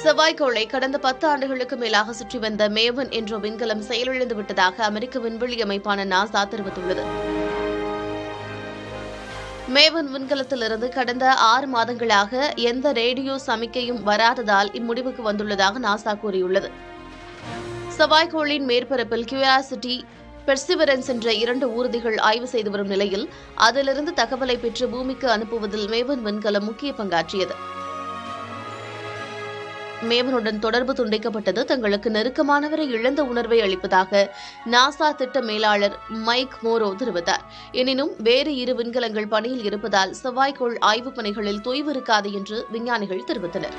செவ்வாய்க்கோளை கடந்த 10 ஆண்டுகளுக்கு மேலாக சுற்றி வந்த மேவன் என்ற விண்கலம் செயலிழந்து விட்டதாக அமெரிக்க விண்வெளி அமைப்பான நாசா தெரிவித்துள்ளது. மேவன் விண்கலத்திலிருந்து கடந்த 6 மாதங்களாக எந்த ரேடியோ சமிக்கையும் வராததால் இம்முடிவுக்கு வந்துள்ளதாக நாசா கூறியுள்ளது. செவ்வாய்க்கோளின் மேற்பரப்பில் கியூரியாசிட்டி, பெர்சிவரன்ஸ் என்ற 2 ஊர்திகள் ஆய்வு செய்து வரும் நிலையில் அதிலிருந்து தகவலை பெற்று பூமிக்கு அனுப்புவதில் மேவன் விண்கலம் முக்கிய பங்காற்றியது. மேவனுடன் தொடர்பு துண்டிக்கப்பட்டது தங்களுக்கு நெருக்கமானவரை இழந்த உணர்வை அளிப்பதாக நாசா திட்ட மேலாளர் மைக் மோரோ தெரிவித்தார். எனினும் வேறு 2 விண்கலங்கள் பணியில் இருப்பதால் செவ்வாய்க்கோள் ஆய்வுப் பணிகளில் தொய்வு இருக்காது என்று விஞ்ஞானிகள் தெரிவித்தனர்.